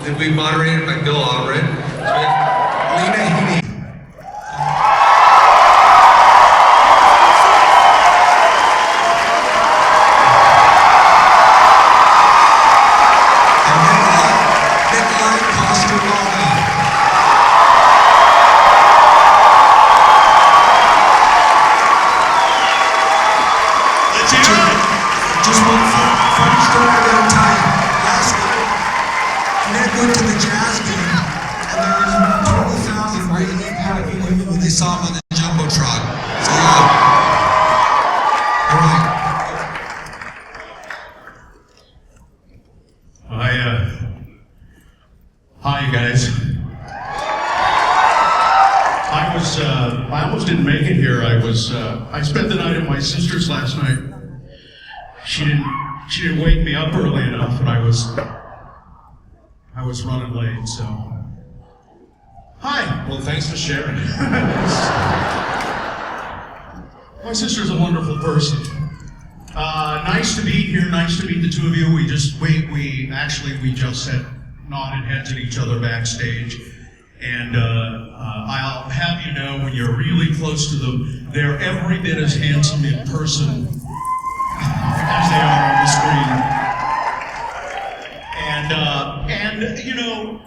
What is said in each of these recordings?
It'll be moderated by Bill Allred. So we have Lena Heady. And Nikolaj Coster-Waldau. Let's hear it. Just one funny story I'm going to tell you. Last night, Nick went to the jazz game, and there was 20,000 waiting when they saw him on the Jumbotron. So yeah. All right. Hi, you guys. I almost didn't make it here. I spent the night at my sister's last night. She didn't wake me up early enough, and I was running late, so. Hi. Well, thanks for sharing. My sister's a wonderful person. Nice to be here. Nice to meet the two of you. We just said nodded heads at each other backstage, and I'll have you know, when you're really close to them, they're every bit as handsome in person as they are on the screen. And you know,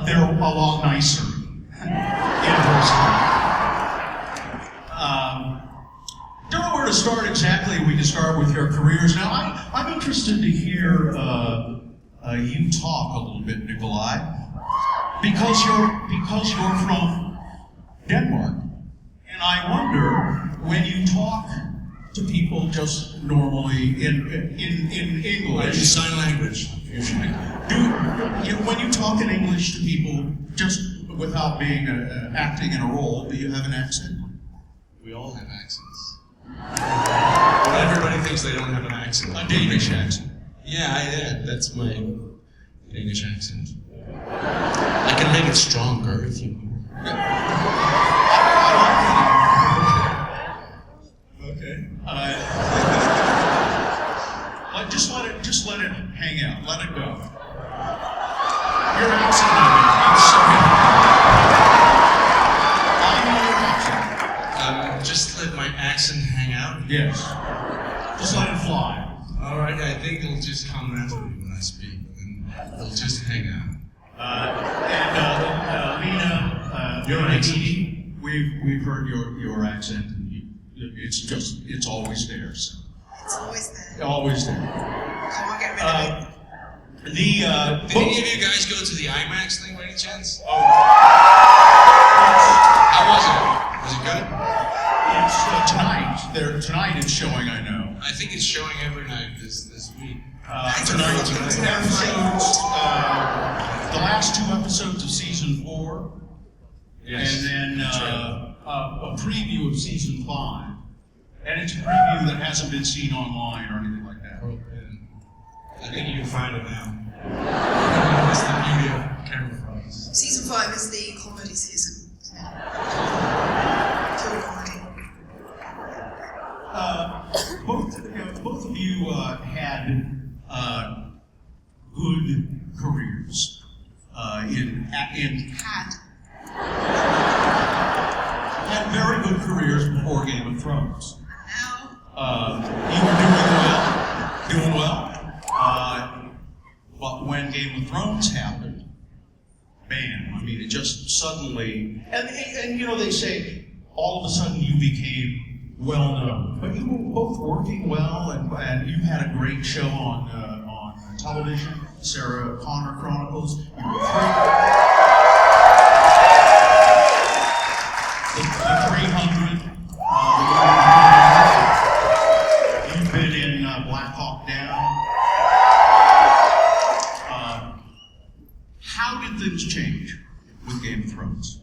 they're a lot nicer in person. Don't know where to start exactly. We can start with your careers. Now, I'm interested to hear you talk a little bit, Nikolaj, because you're from Denmark, and I wonder, when you talk to people just normally in English. I do sign language, usually. When you talk in English to people just without being acting in a role, do you have an accent? We all have accents. But everybody thinks they don't have an accent. A Danish accent. Yeah, that's my Danish accent. I can make it stronger if you want. Okay. Just let it hang out. Let it go. Your accent, Just let my accent hang out? Yes. Just let it fly. Alright, I think it'll just come naturally when I speak, and it'll just hang out. Lena, Your accent. We've heard your accent, and it's always there. So. It's always there. Always there. Come on, get rid of it. Did any of you guys go to the IMAX thing by any chance? Oh. How was it? Was it good? It's tonight. Tonight it's showing, I know. I think it's showing every night this week. Tonight. Episodes, the last two episodes of season 4. Yes. And then a preview of season 5. And it's a preview that hasn't been seen online or anything like that. I think you can find it now. That's the beauty of camera phones. Season 5 is the comedy season. Pure comedy. Both of you had good careers had very good careers before Game of Thrones. Now, You were doing well. But when Game of Thrones happened, bam! I mean, it just suddenly, and you know, they say all of a sudden you became well known. But you were both working well, and you had a great show on television, Sarah Connor Chronicles. You were the 300. You've been in Black Hawk Down. How did things change with Game of Thrones?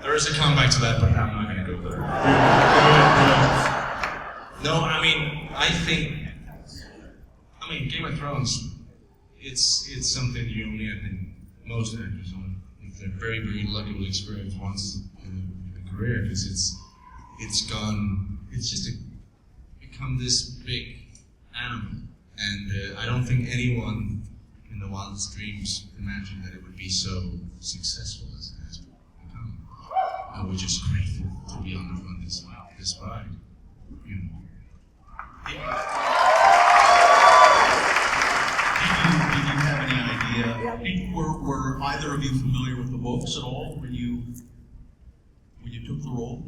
There is a comeback to that, but I'm not going to go there. No, I mean, Game of Thrones, it's something you only have most actors, if they're very, very lucky, will experience once in a career, because it's just become this big animal, and I don't think anyone in the wildest dreams imagined that it would be so successful as it has become. We're just grateful to be on this ride. You know. Did you have any idea? Were either of you familiar with the books at all when you took the role?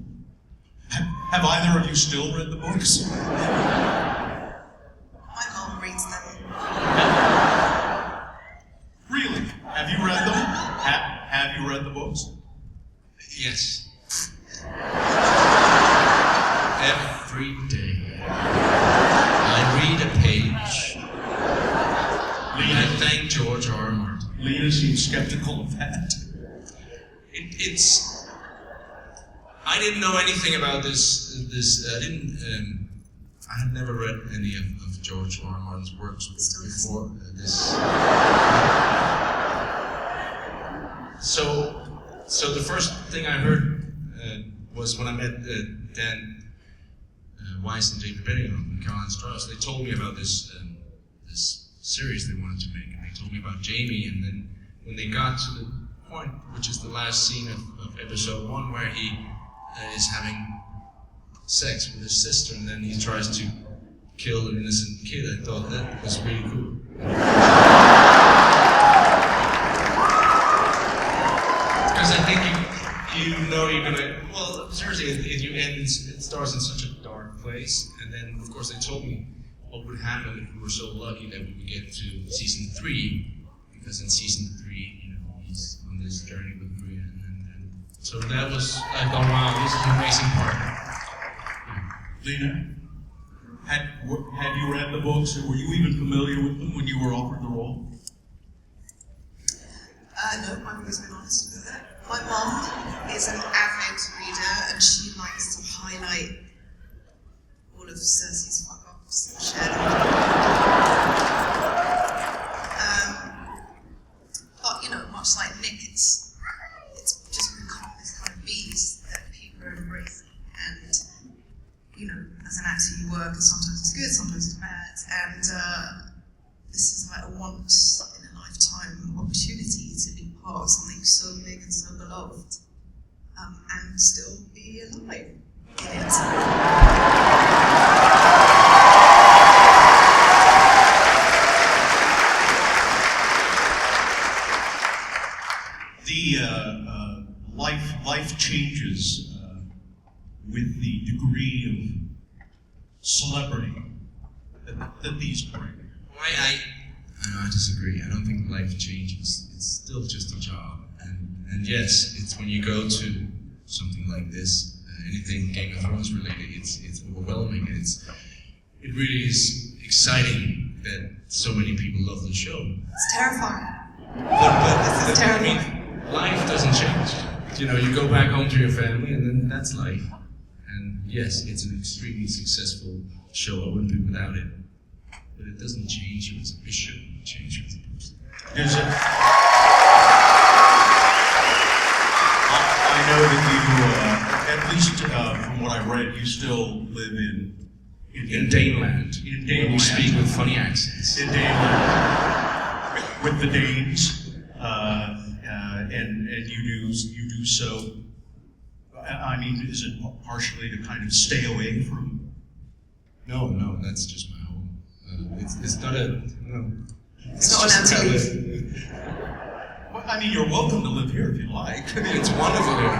Have either of you still read the books? My mom reads them. Really? Have you read them? Have you read the books? Yes. Every day. I read a page. And I thank George R. R. Martin. Lena seems skeptical of that. It's. I didn't know anything about this. I had never read any of George R. R. Martin's works before this. So the first thing I heard was when I met Dan Weiss and David Benioff and Caroline Strauss. They told me about this series they wanted to make, and they told me about Jamie. And then when they got to the point, which is the last scene of episode 1, where he is having sex with his sister, and then he tries to kill an innocent kid, I thought that was really cool. Because I think you know you're gonna. Well, seriously, it starts in such a dark place, and then of course they told me what would happen if we were so lucky that we would get to season 3, because in season 3, you know, he's on this journey with Maria, and so that was. I thought, wow, this is an amazing part. Lena, had you read the books, or were you even familiar with them when you were offered the role? No, I've always been honest with it. My mom is an avid reader, and she likes to highlight all of Cersei's fuck-ups and share them. But, you know, much like Nick, it's just become this kind of beast that people are embracing. And, you know, as an actor you work, and sometimes it's good, sometimes it's bad. And this is like a once-in-a-lifetime opportunity to be part of something so big and so beloved, and still be alive in it. The life changes with the degree of celebrity that these bring. I disagree. I don't think life changes. It's still just a job. And yes, it's when you go to something like this, anything Game of Thrones related, it's overwhelming. And it really is exciting that so many people love the show. It's terrifying. But I mean, life doesn't change. You know, you go back home to your family, and then that's life. And yes, it's an extremely successful show. I wouldn't be without it. But it doesn't change you as a bishop. It changes you as a person. Is it? I know that you, at least from what I read, you still live in Daneland. In Where we Daneland. speak with funny accents. In Daneland. With the Danes. And you do so. I mean, is it partially to kind of stay away from? No, that's just my home. It's not a no. It's not allowed to leave. Well, I mean, you're welcome to live here if you like. It's wonderful here.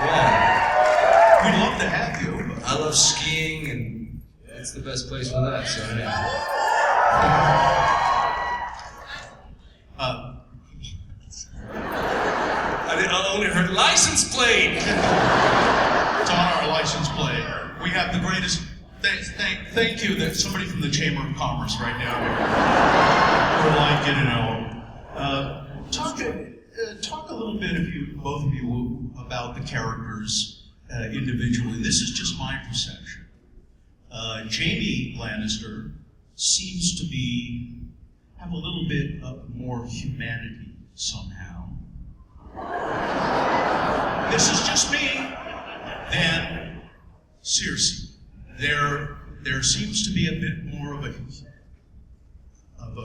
Yeah, We'd love to have you. But I love skiing, and it's the best place for that. So yeah. I only heard license plate. It's on our license plate. We have the greatest. Thank you. That somebody from the Chamber of Commerce right now would like you to know. Talk a little bit, both of you, about the characters individually. This is just my perception. Jaime Lannister seems to have a little bit of more humanity somehow, this is just me, then seriously, there seems to be a bit more of a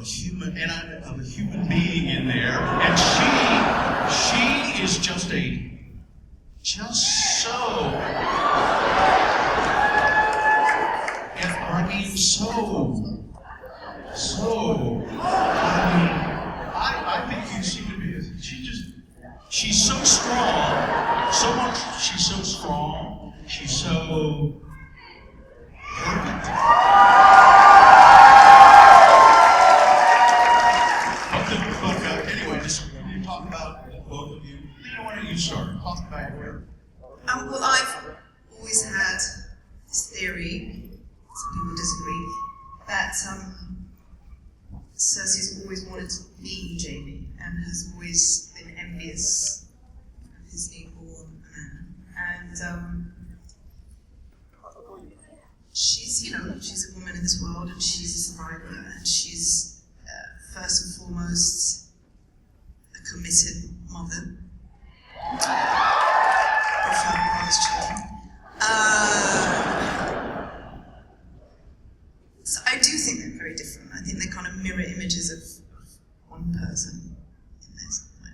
human being in there, and she is just so. I think you seem to be, she's so strong, she's so strong, she's so perfect. But anyway, just you talk about both of you. Lena, why don't you start? Talk about your. Well, I've always had this theory, some people disagree, that Cersei's always wanted to be Jaime and has always been envious of his newborn man. And she's a woman in this world, and she's a survivor, and she's first and foremost a committed mother. So I do think they're very different. I think they're kind of mirror images of one person in this way.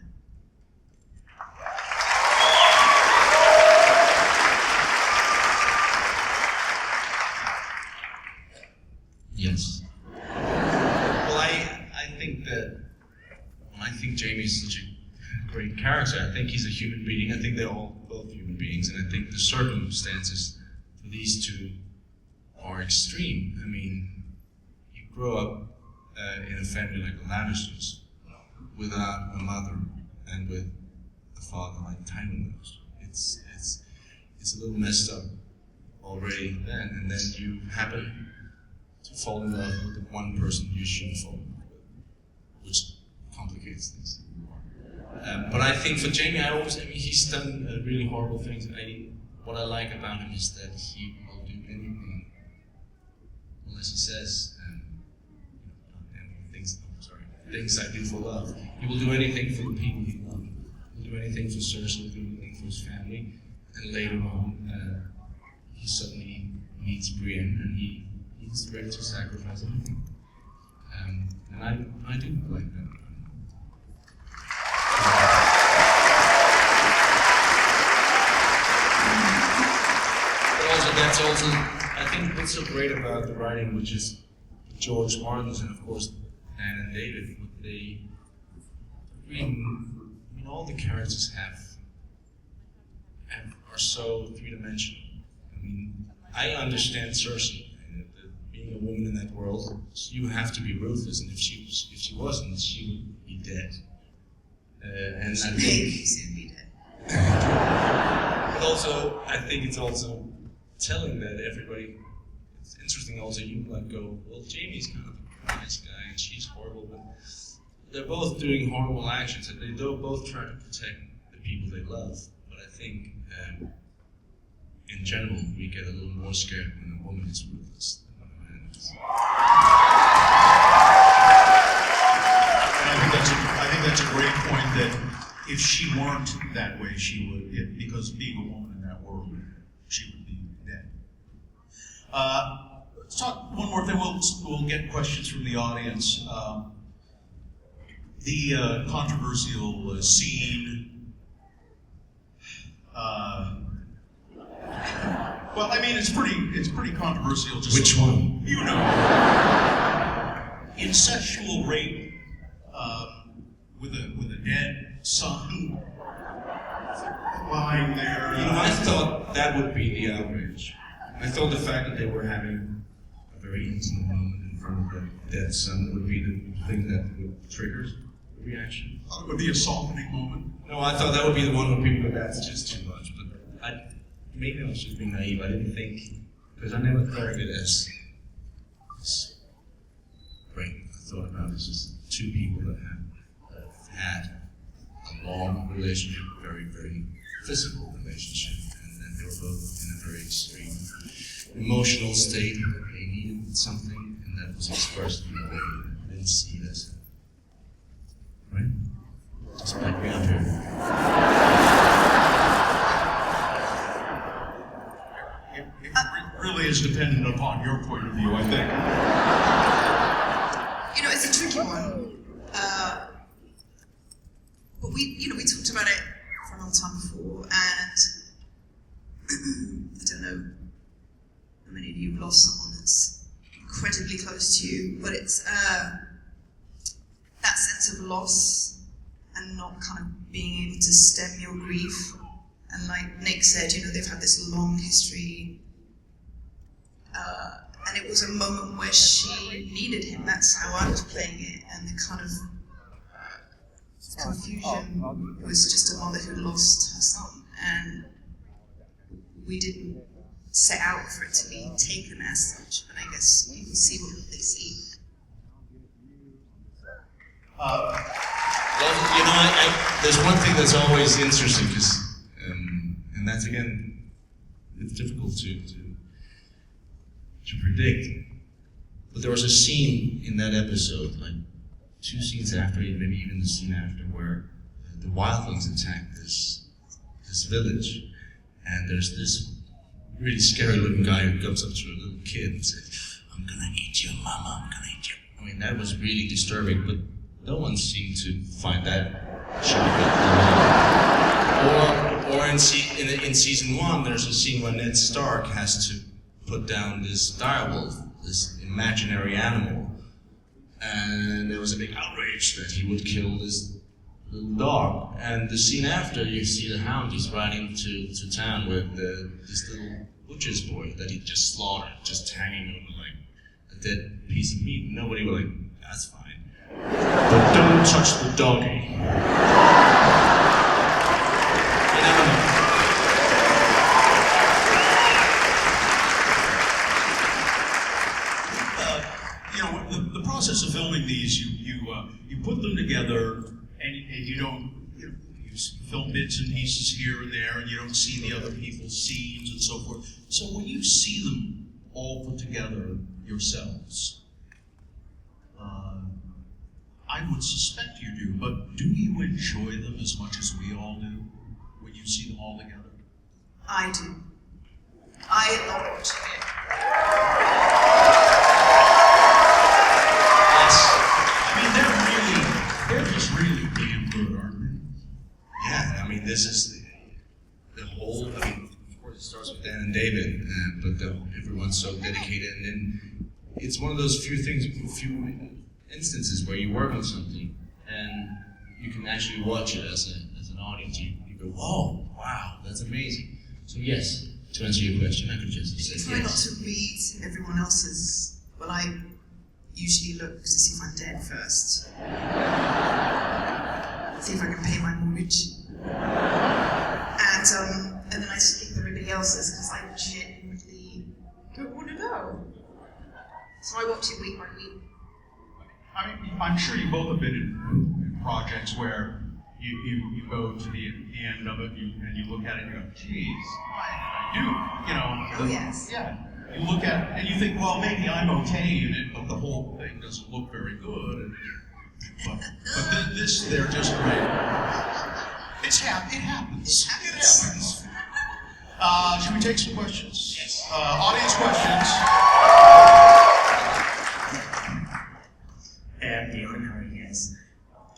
Yes. Well, I think that I think Jaime's such a great character. I think he's a human being. I think they're all both human beings, and I think the circumstances for these two are extreme. I mean, you grow up in a family like the Lannisters without a mother and with a father like Tywin was. It's a little messed up already then, and then you happen to fall in love with the one person you shouldn't fall in love with, which complicates things. But I think for Jaime, he's done really horrible things. What I like about him is that he will do anything, unless he says, things I do for love. He will do anything for the people he loves. He'll do anything for Cersei, he'll do anything for his family. And later on, he suddenly meets Brienne, and he's ready to sacrifice anything. And I do like that. That's also, I think what's so great about the writing, which is George Martin's and of course Dan and David, all the characters are so three-dimensional. I mean, I understand Cersei, being a woman in that world, you have to be ruthless, and if she wasn't, she would be dead. And I think, she'd be dead. but also, I think it's also telling that everybody, it's interesting also, you like go, well, Jaime's kind of a nice guy and she's horrible, but they're both doing horrible actions and they both try to protect the people they love. But I think in general, we get a little more scared when a woman is ruthless than when a man is. And I think that's a great point, that if she weren't that way, she would, because being a woman in that world, she would be dead. Let's talk one more thing. We'll get questions from the audience. The controversial scene. Well, I mean, it's pretty controversial. Just which one? You know, incestual rape with a dead son lying there. I thought that would be the outrage. I thought the fact that they were having a very intimate moment in front of the dead son would be the thing that would trigger the reaction. It would be a softening moment. No, I thought that would be the one where people go, that's just too much. But maybe I was just being naive. I didn't think, because I never thought of it as rape. I thought about it as just two people that have had a long relationship, very, very physical relationship, and then they were both in a very extreme emotional state. They needed something, and that was expressed in a way that I didn't see it as. Right? Just back me up here. It really is dependent upon your point of view, I think. You know, it's a tricky one. But we talked about it for a long time before, and I don't know how many of you have lost someone that's incredibly close to you, but it's that sense of loss and not kind of being able to stem your grief. And like Nick said, they've had this long history, and it was a moment where she needed him. That's how I was playing it, and the kind of confusion was just a mother who lost her son, and we didn't set out for it to be taken as such, and I guess you can see what they see. There's one thing that's always interesting, and that's again, it's difficult to predict. But there was a scene in that episode, like 2 scenes after, maybe even the scene after, where the wildlings attack this village, and there's this really scary-looking guy who comes up to a little kid and says, "I'm gonna eat your mama, I'm gonna eat you." I mean, that was really disturbing, but no one seemed to find that shocking. Or in season 1, there's a scene where Ned Stark has to put down this direwolf, this imaginary animal, and there was a big outrage that he would kill this little dog. And the scene after, you see the Hound, he's riding to town with this little butcher's boy that he just slaughtered, just hanging over like a dead piece of meat. Nobody was like, "That's fine. But don't touch the doggy." You never know. The process of filming these, you put them together, and you don't, you film bits and pieces here and there, and you don't see the other people's scenes and so forth. So when you see them all put together yourselves, I would suspect you do, but do you enjoy them as much as we all do when you see them all together? I do. I love watching it. They're just really damn good, aren't they? Yeah, I mean, this is the whole, of course it starts with Dan and David, but everyone's so dedicated, and then it's one of those few instances where you work on something, and you can actually watch it as an audience. You go, "Whoa, wow, that's amazing." So yes, to answer your question, I could just say yes. Try not to read everyone else's, well, I usually look to see if I'm dead first. See if I can pay my mortgage. And then I skip everybody else's because I genuinely don't want to know. So I watch it week by week. I mean, I'm sure you both have been in projects where you go to the end of it and you look at it and you go, "Geez, why did I do?" Oh yes. Yeah. You look at it and you think, well, maybe I'm okay in it, but the whole thing doesn't look very good. But this, they're just great. It happens. It happens. Should we take some questions? Yes. Audience questions. Hey, I'm Dion. How are you guys?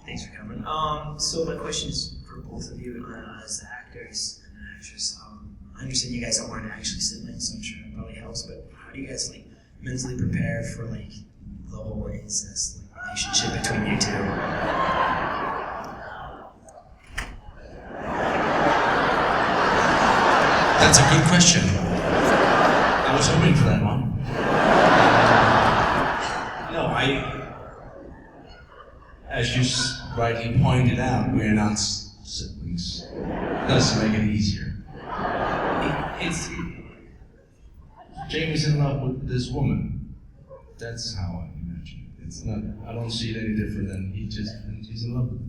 Thanks for coming. So my question is for both of you as actors and an actress. I understand you guys aren't actually siblings, so I'm sure that probably helps. But how do you guys mentally prepare for the whole incest relationship between you two? That's a good question. I was hoping for that one. As you rightly pointed out, we're not siblings. Does make it easier. Jamie's in love with this woman. That's how I imagine it. It's not. I don't see it any different than he's in love with her.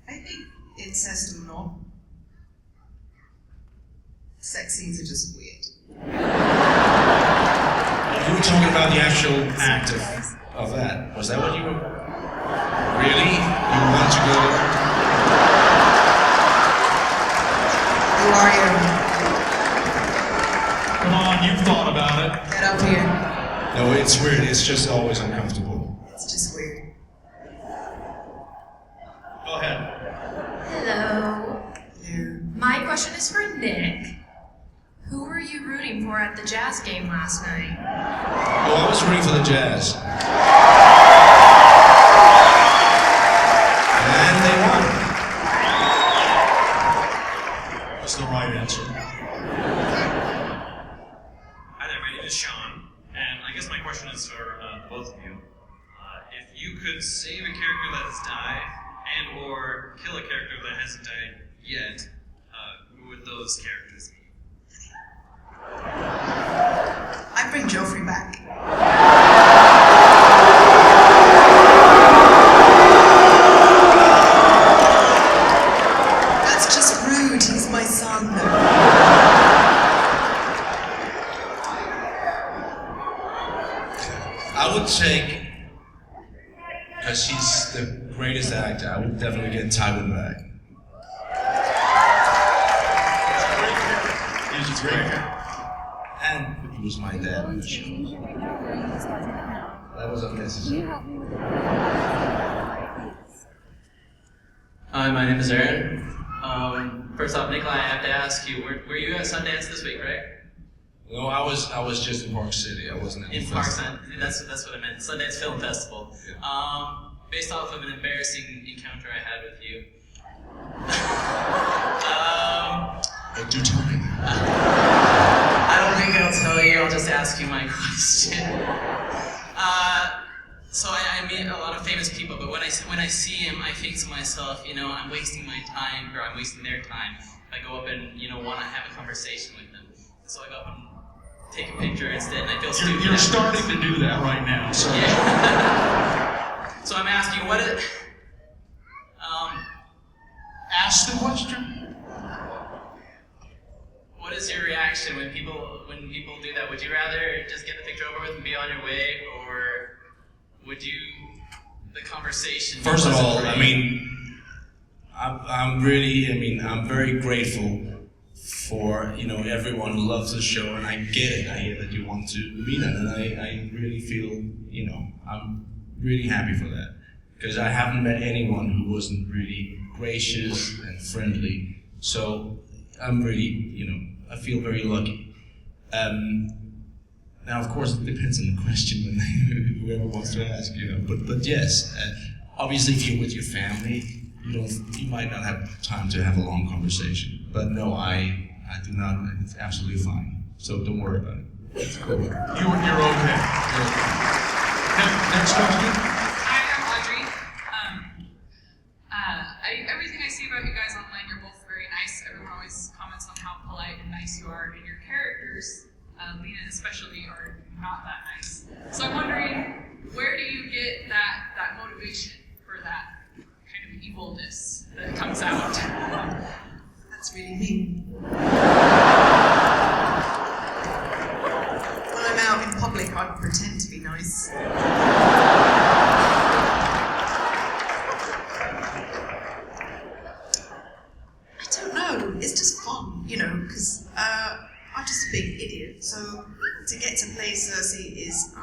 I think incest or not, sex scenes are just weird. You were talking about the actual act of that. Was that what you were? Really? You want to go are you? Come on, you've thought about it. Get up here. No, it's weird. It's just always uncomfortable. It's just weird. Go ahead. Hello. Yeah. My question is for Nick. Who were you rooting for at the Jazz game last night? Oh, I was rooting for the Jazz. And they won. That's the right answer. Hi there, my name is Sean, and I guess my question is for both of you. If you could save a character that has died, and or kill a character that hasn't died yet, who would those characters be? I bring Joffrey back. That's just rude. He's my son. I would take, because she's the greatest actor, I would definitely get Tywin back. He's a great guy. And he was my dad on the show. That was unnecessary. Hi, my name is Aaron. First off, Nikolaj, I have to ask you, were you at Sundance this week, right? No, I was just in Park City. I wasn't at In the Park festival. Sun, that's what I meant. Sundance Film Festival. Yeah. Based off of an embarrassing encounter I had with you. Oh, do tell me. I don't think I'll tell you. I'll just ask you my question. So I meet a lot of famous people, but when I see him, I think to myself, you know, I'm wasting my time, or I'm wasting their time. If I go up and want to have a conversation with them, so I go up and take a picture instead, and I feel stupid. You're starting to do that right now. So. Yeah. So I'm asking, what is? Ask the question. What is your reaction when people do that? Would you rather just get the picture over with and be on your way, or would you the conversation? First of all, I mean, I'm very grateful for everyone who loves the show, and I get it. I hear that you want to meet them, and I really feel I'm really happy for that, because I haven't met anyone who wasn't really gracious and friendly. So I'm really I feel very lucky. Now, of course, it depends on the question when whoever wants to ask, But yes, obviously, if you're with your family, you might not have time to have a long conversation. But no, I do not. It's absolutely fine. So don't worry about it. It's cool. You're okay. Next question. Hi, I'm Audrey. Everything I see about you guys online, you're both very nice. Everyone always comments on how polite and nice you are, and your characters, Lena especially, are not that nice. So I'm wondering, where do you get that motivation for that kind of evilness that comes out? That's really mean. When I'm out in public, I pretend to be nice. I don't know. It's just fun, because I'm just a big idiot. So to get to play Cersei is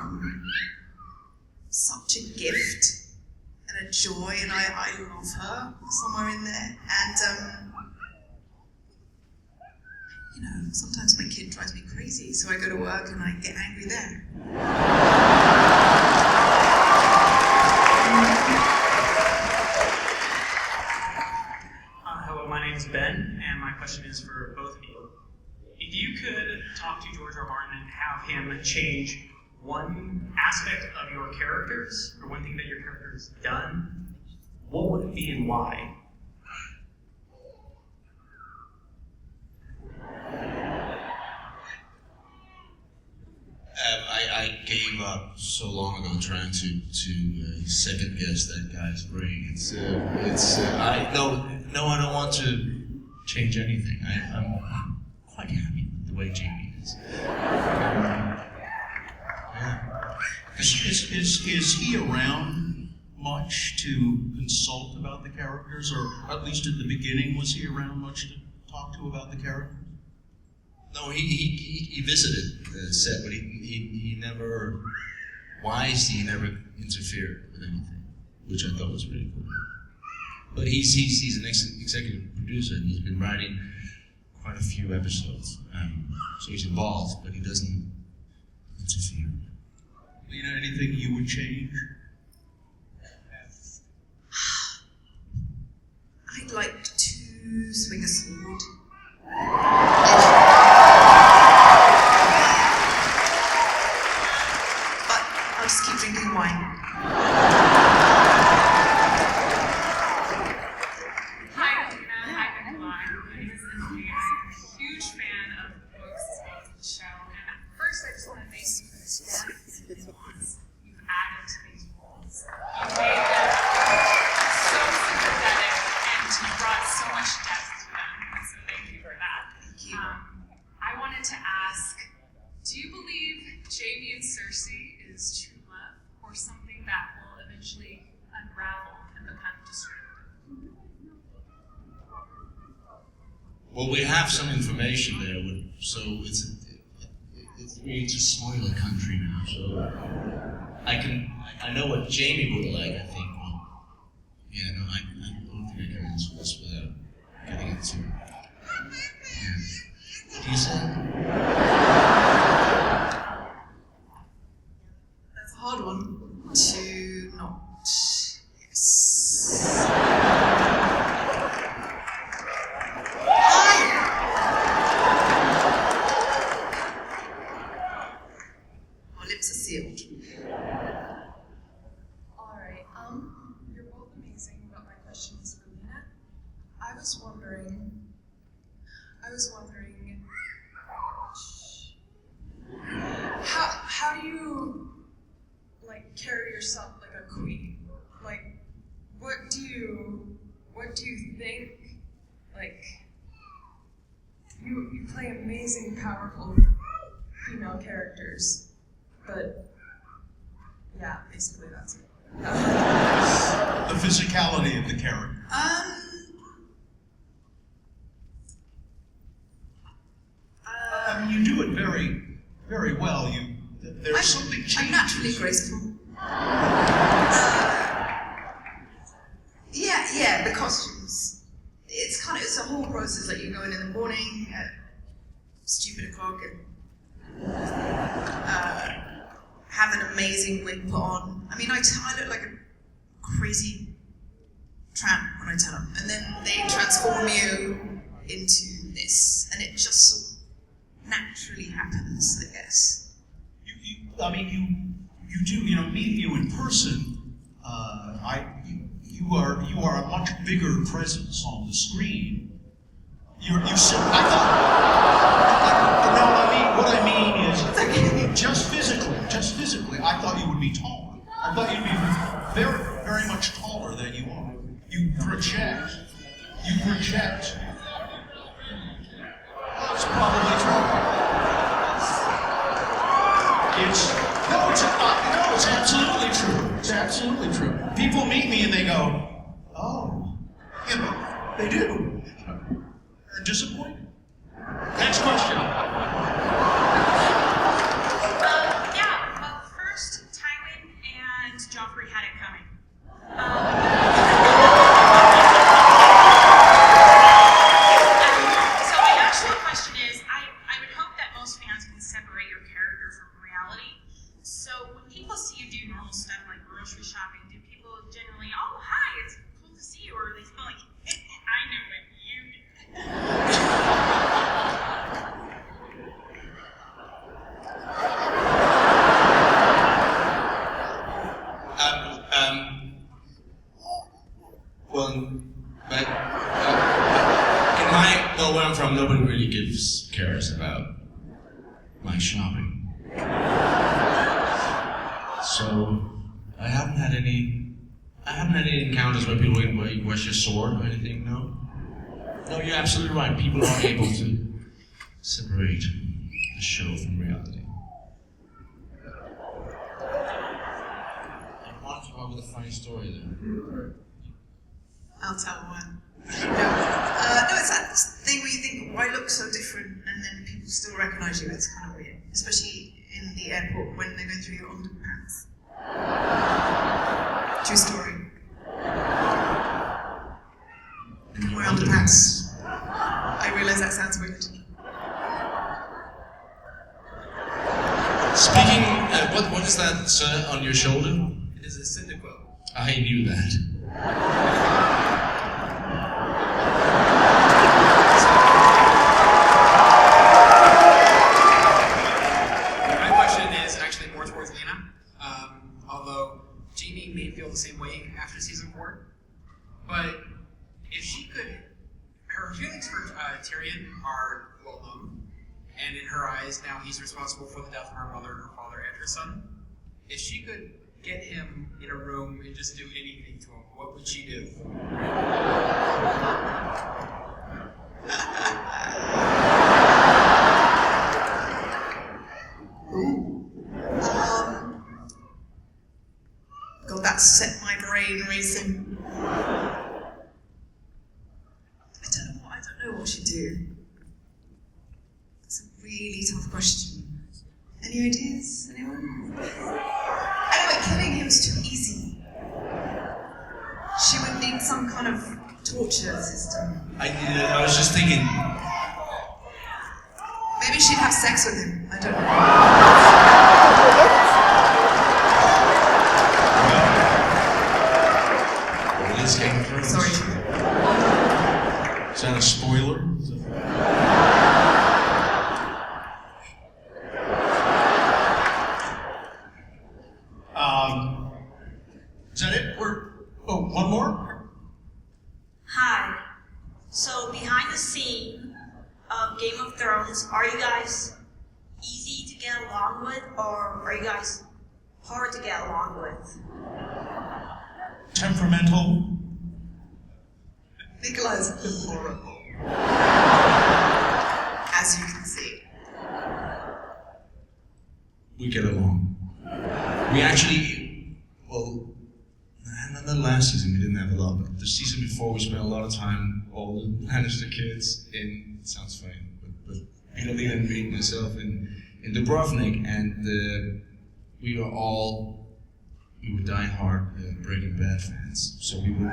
such a gift and a joy, and I love her somewhere in there. And sometimes my kid drives me crazy, so I go to work and I get angry there. Hello, my name is Ben, and my question is for both of you. If you could talk to George R. Martin and have him change one aspect of your characters, or one thing that your character has done, what would it be and why? I gave up so long ago trying to second guess that guy's brain. I don't want to change anything. I'm quite happy with the way Jamie is. Is he around much to consult about the characters, or at least at the beginning, was he around much to talk to about the character? No, he visited the set, but he never wisely never interfered with anything, which I thought was really cool. But he's an executive producer, and he's been writing quite a few episodes, so he's involved, but he doesn't interfere. Lena, anything you would change? I'd like to swing a sword. But I'll just keep drinking wine. Hi, Lena. Hi, Nikolaj. My name is Emily. I'm a huge fan of the books as well as the show. And first, I just want to thank you for the depth and nuance you've added to these roles. You made them so sympathetic, and you brought so much depth to them. So thank you for that. Thank you. I wanted to ask, do you believe Jamie and Cersei is true love, or something that will eventually unravel and become destructive? Well, we have some information there, so it's really to spoil the country now. So I know what Jamie would like. I think. Well, yeah, no, I don't think I can answer this without getting into. Yeah. What do you say? That's a hard one to not. Yes. My lips are sealed. Alright, you're both amazing, but my question is for Lena. I was wondering, how do you, like, carry yourself like a queen? Like, what do you think, like, you play amazing, powerful female characters, but, yeah, basically that's it. The physicality of the character. I mean, you do it very, very well. There's something changes. I'm naturally graceful. Yeah, the costumes. It's a whole process. Like you go in the morning at stupid o'clock and have an amazing wig put on. I mean, I look like a crazy tramp when I turn up, and then they transform you into this, and it just sort of naturally happens, I guess. You do, meeting you in person, you are a much bigger presence on the screen. What I mean is, just physically, I thought you would be taller. I thought you'd be very, very much taller than you are. You project. It's probably true. It's absolutely true. It's absolutely true. People meet me and they go, oh, they do. They're disappointed. Next question. Well, first, Tywin and Joffrey had it coming. So my actual question is, I would hope that most fans can separate your character from reality. So when people see you do normal stuff like grocery shopping, do people generally, oh, hi, it's cool to see you, or they feel like, I know what you do? Where I'm from, nobody really cares about my shopping. So I haven't had any encounters where people go, where's your sword or anything, no? No, you're absolutely right. People are able to separate the show from reality. I wanted to come up with a funny story there. I'll tell one. No, it's that thing where you think I realise that sounds weird. Speaking, what is that, sir, on your shoulder? It is a syndiquel. I knew that. My question is actually more towards Lena. Although Jamie may feel the same way after season 4. But if she could, her feelings for Tyrion are well known, and in her eyes now he's responsible for the death of her mother, her father, and her son. If she could get him in a room and just do anything to him, what would she do? God, that set my brain racing. I don't know what she'd do. It's a really tough question. Any ideas? Anyone? Anyway, killing him is too easy. She would need some kind of torture system. I was just thinking. Maybe she'd have sex with him. I don't know. Well, this Game of Thrones. Sorry. Is that a spoiler? Is that it? One more? Hi. So behind the scene of Game of Thrones, are you guys easy to get along with, or are you guys hard to get along with? Temperamental? Nikolaj's horrible. As you can see. We get along. We actually, well, not the last season we didn't have a lot, but the season before we spent a lot of time, all the Lannister kids in, it sounds funny, but Peter, Lena, and me, myself in Dubrovnik, and we were die-hard Breaking Bad fans. So we would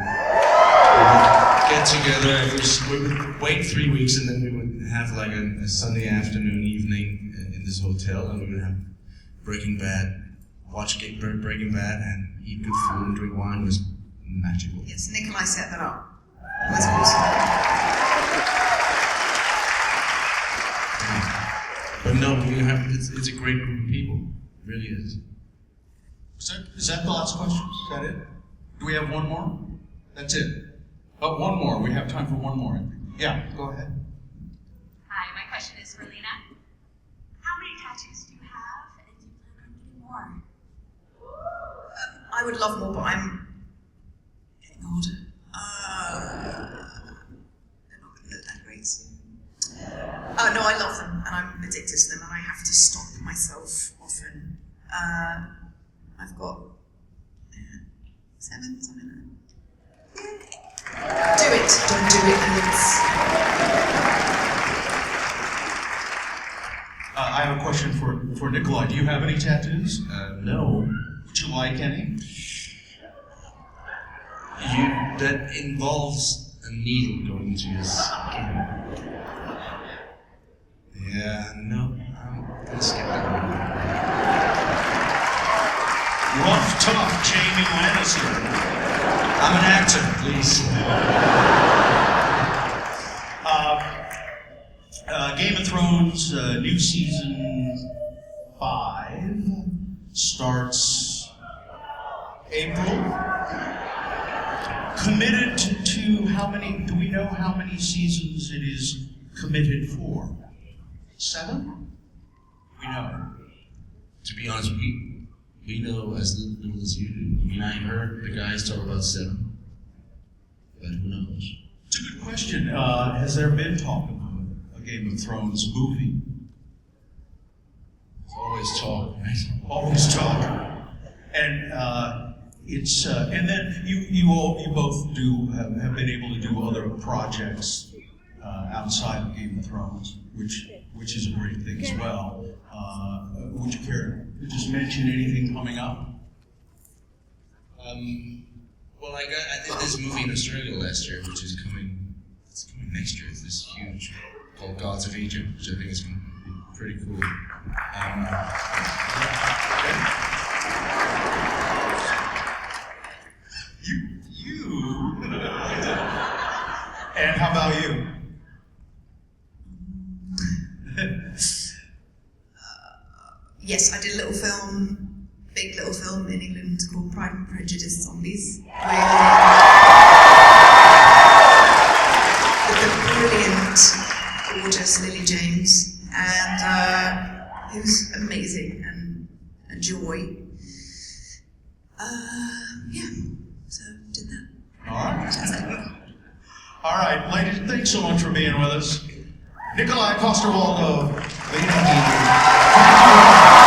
get together, we would wait 3 weeks, and then we would have like a Sunday afternoon, evening in this hotel, and we would have Breaking Bad, watch Breaking Bad, and eat good food and drink wine. It was magical. Yes, Nikolaj set that up. That's awesome. But no, it's a great group of people. It really is. Is that the last question? Is that it? Do we have one more? That's it. Oh, one more. We have time for one more. Yeah, go ahead. Hi, my question is for Lena. How many tattoos do you have, and do you plan on getting more? I would love more, but I'm getting older. They're not going to look that great soon. No, I love them, and I'm addicted to them, and I have to stop myself often. I've got 7, something like that. Do it, don't do it, kids. I have a question for Nikolaj. Do you have any tattoos? No. Would you like any? That involves a needle going into your skin. Yeah, no, I'm gonna skip that one. Rough, tough Jamie Lannister. I'm an actor, please. Game of Thrones, new season 5 starts April. Committed to how many? Do we know how many seasons it is committed for? 7? We know. To be honest, we know as little as you do. I mean, I heard the guys talk about 7, but who knows? It's a good question. Has there been talk about a Game of Thrones movie? There's always talk, right? Always talk. And and then you both have been able to do other projects outside of Game of Thrones, which is a great thing as well. Would you care to just mention anything coming up? Well, I did this movie in Australia last year, which is coming it's coming next year. It's this huge called Gods of Egypt, which I think is going to be pretty cool. You. And how about you? Yes, I did a little film, big little film in England called Pride and Prejudice Zombies. With the brilliant, gorgeous Lily James, and it was amazing and a joy. Yeah, so did that. All right, ladies, thanks so much for being with us. Nikolaj Coster-Waldau, Lena Heady.